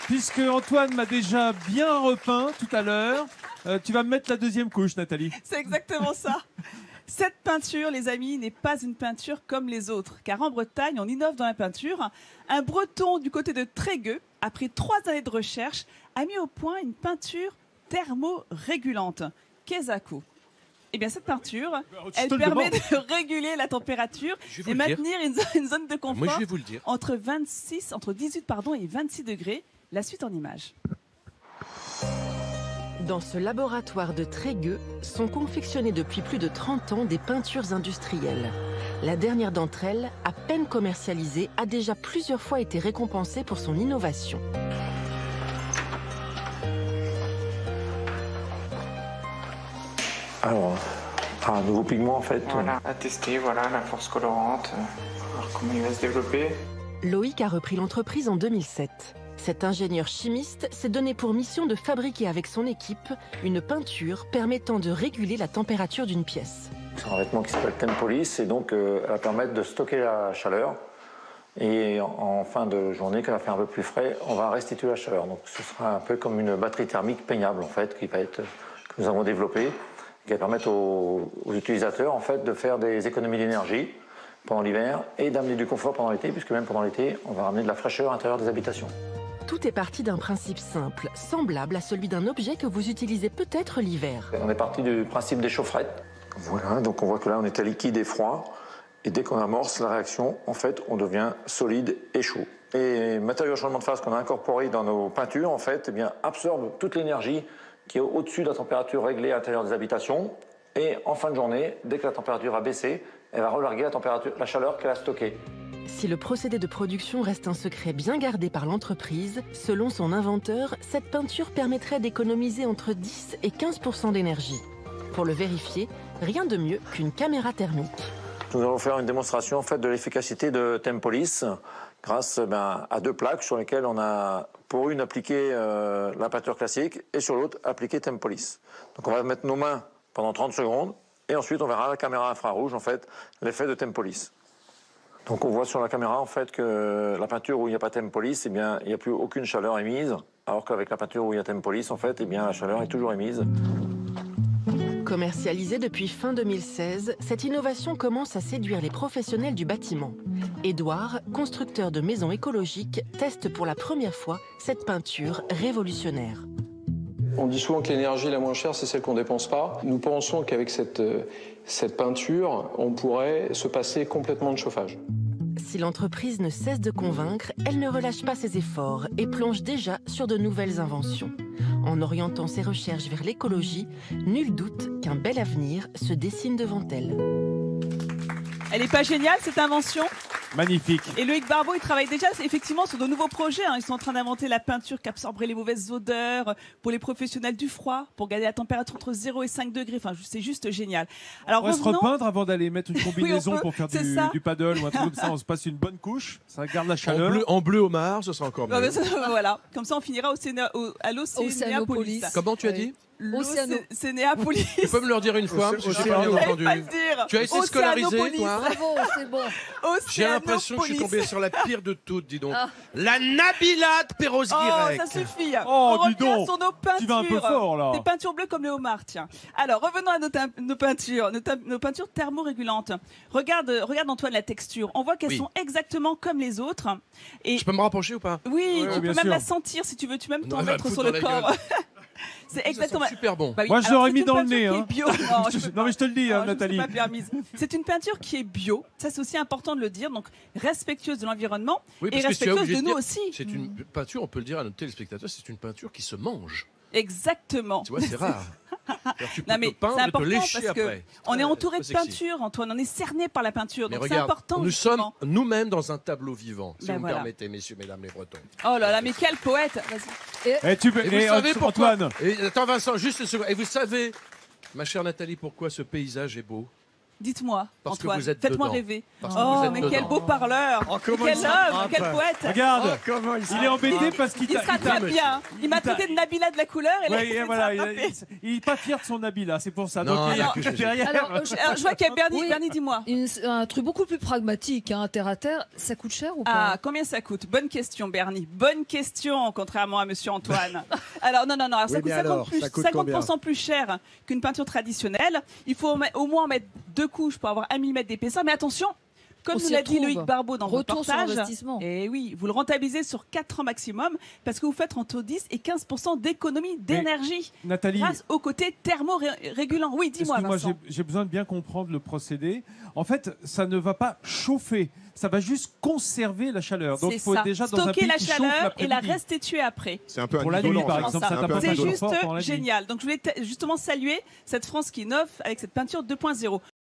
puisque Antoine m'a déjà bien repeint tout à l'heure, tu vas me mettre la deuxième couche, Nathalie. C'est exactement ça. Cette peinture, les amis, n'est pas une peinture comme les autres, car en Bretagne, on innove dans la peinture. Un Breton du côté de Trégueux, après 3 années de recherche, a mis au point une peinture thermorégulante. Qu'est-ce à coup? Eh bien, cette peinture, elle permet de réguler la température et maintenir une zone de confort. Moi, je vais vous le dire. Entre 18 et 26 degrés. La suite en images. Dans ce laboratoire de Trégueux sont confectionnées depuis plus de 30 ans des peintures industrielles. La dernière d'entre elles, à peine commercialisée, a déjà plusieurs fois été récompensée pour son innovation. Alors, un nouveau pigment en fait. Voilà, à tester, voilà, la force colorante, voir comment il va se développer. Loïc a repris l'entreprise en 2007. Cet ingénieur chimiste s'est donné pour mission de fabriquer avec son équipe une peinture permettant de réguler la température d'une pièce. C'est un vêtement qui s'appelle Tempolis et donc elle va permettre de stocker la chaleur. Et en fin de journée, quand il va faire un peu plus frais, on va restituer la chaleur. Donc ce sera un peu comme une batterie thermique peignable en fait, que nous avons développée, qui va permettre aux utilisateurs en fait, de faire des économies d'énergie pendant l'hiver et d'amener du confort pendant l'été, puisque même pendant l'été, on va ramener de la fraîcheur à l'intérieur des habitations. Tout est parti d'un principe simple, semblable à celui d'un objet que vous utilisez peut-être l'hiver. On est parti du principe des chaufferettes. Voilà, donc on voit que là, on était liquide et froid. Et dès qu'on amorce la réaction, en fait, on devient solide et chaud. Et les matériaux à changement de phase qu'on a incorporés dans nos peintures, en fait, eh bien, absorbent toute l'énergie qui est au-dessus de la température réglée à l'intérieur des habitations. Et en fin de journée, dès que la température va baisser, elle va relarguer la chaleur qu'elle a stockée. Si le procédé de production reste un secret bien gardé par l'entreprise, selon son inventeur, cette peinture permettrait d'économiser entre 10 et 15% d'énergie. Pour le vérifier, rien de mieux qu'une caméra thermique. Nous allons faire une démonstration en fait, de l'efficacité de Tempolis grâce à 2 plaques sur lesquelles on a pour une appliqué la peinture classique et sur l'autre appliqué Tempolis. Donc on va mettre nos mains pendant 30 secondes et ensuite on verra à la caméra infrarouge en fait, l'effet de Tempolis. Donc on voit sur la caméra en fait que la peinture où il n'y a pas Tempolis, eh bien, il n'y a plus aucune chaleur émise, alors qu'avec la peinture où il y a Tempolis, en fait, eh bien, la chaleur est toujours émise. Commercialisée depuis fin 2016, cette innovation commence à séduire les professionnels du bâtiment. Édouard, constructeur de maisons écologiques, teste pour la première fois cette peinture révolutionnaire. On dit souvent que l'énergie la moins chère, c'est celle qu'on ne dépense pas. Nous pensons qu'avec cette peinture, on pourrait se passer complètement de chauffage. Si l'entreprise ne cesse de convaincre, elle ne relâche pas ses efforts et plonge déjà sur de nouvelles inventions. En orientant ses recherches vers l'écologie, nul doute qu'un bel avenir se dessine devant elle. Elle n'est pas géniale, cette invention? Magnifique. Et Loïc Barbeau, il travaille déjà effectivement sur de nouveaux projets. Ils sont en train d'inventer la peinture qui absorberait les mauvaises odeurs pour les professionnels du froid, pour garder la température entre 0 et 5 degrés. Enfin, c'est juste génial. Alors, on va se repeindre avant d'aller mettre une combinaison oui, pour faire du paddle ou un truc comme ça. On se passe une bonne couche, ça garde la chaleur. En bleu homard, ce sera encore mieux. Voilà, comme ça on finira à l'Océanopolis. Comment tu as dit? L'Océanopolis. Tu peux me le redire une fois? Parce que j'ai pas bien entendu. Tu as été scolarisé, toi? Bravo, c'est bon. J'ai l'impression que je suis tombé sur la pire de toutes, dis donc. La Nabilat Perros-Guirec. Oh, ça suffit. Oh, on dis revient donc. sur nos peintures. Tu vas un peu fort, là. Des peintures bleues comme le homard, tiens. Alors, revenons à nos peintures, nos peintures thermorégulantes. Regarde Antoine, la texture. On voit qu'elles sont exactement comme les autres. Et je peux me rapprocher ou pas? Oui, tu peux même la sentir si tu veux. Tu peux même t'en mettre sur le corps. C'est exactement super bon. Bah oui. Moi, je l'aurais mis dans le nez. Bio. Non, mais je te le dis, Nathalie. C'est une peinture qui est bio. Ça, c'est aussi important de le dire. Donc, respectueuse de l'environnement et respectueuse de nous aussi. C'est une peinture, on peut le dire à nos téléspectateurs, c'est une peinture qui se mange. Exactement. Tu vois, c'est rare. Alors, tu peux non, mais te peindre c'est et te important lécher parce que après. on est entouré de peinture, Antoine. On est cerné par la peinture. Mais donc regarde, c'est important. nous justement. sommes nous-mêmes dans un tableau vivant, si Ben vous voilà. me permettez, messieurs, mesdames les Bretons. Oh là là, mais quel poète. Vas-y. Et vous savez pourquoi Antoine. Attends Vincent, juste une seconde. Et vous savez, ma chère Nathalie, pourquoi ce paysage est beau? Dites-moi, Parce que Antoine, vous êtes faites-moi dedans. rêver. Parce que vous Oh, êtes mais dedans. quel beau parleur. Oh, comment Quel il homme, s'attrape. quel poète. Regarde, Oh, comment il est embêté parce qu'il Il se rattrape bien. Il m'a traité de Nabila de la couleur et là, Ouais, il s'est voilà, rattrapé. il est pas fier de son habit là, c'est pour ça. Non, Donc, il y a que Jésus. derrière, Alors, Alors, je vois qu'il y a Bernie. Oui. Bernie, dis-moi. un truc beaucoup plus pragmatique, hein, terre à terre, ça coûte cher ou Ah, pas? combien ça coûte? Bonne question, Bernie. Bonne question, contrairement à Monsieur Antoine. Alors, non. Alors, ça Oui, coûte mais alors, ça coûte 50% plus cher qu'une peinture traditionnelle. Il faut au moins en mettre 2 couches pour avoir 1 mm d'épaisseur. Mais attention, comme On nous s'y l'a dit retrouve. Loïc Barbeau dans le Retour sur reportage, investissement. et oui, vous le rentabilisez sur 4 ans maximum parce que vous faites entre 10 et 15% d'économie d'énergie Nathalie, grâce au côté thermorégulant. Oui, dis-moi, excuse-moi, Vincent. j'ai besoin de bien comprendre le procédé. En fait, ça ne va pas chauffer, ça va juste conserver la chaleur. Donc, C'est il faut ça. être déjà dans un Stocker pays la qui chauffe chaleur et la l'après-midi. restituer après. C'est un peu Pour la isolant, nuit, par ça. exemple, ça C'est t'apporte C'est un juste confort pour la nuit. génial. Donc je voulais justement saluer cette France qui innove avec cette peinture 2.0.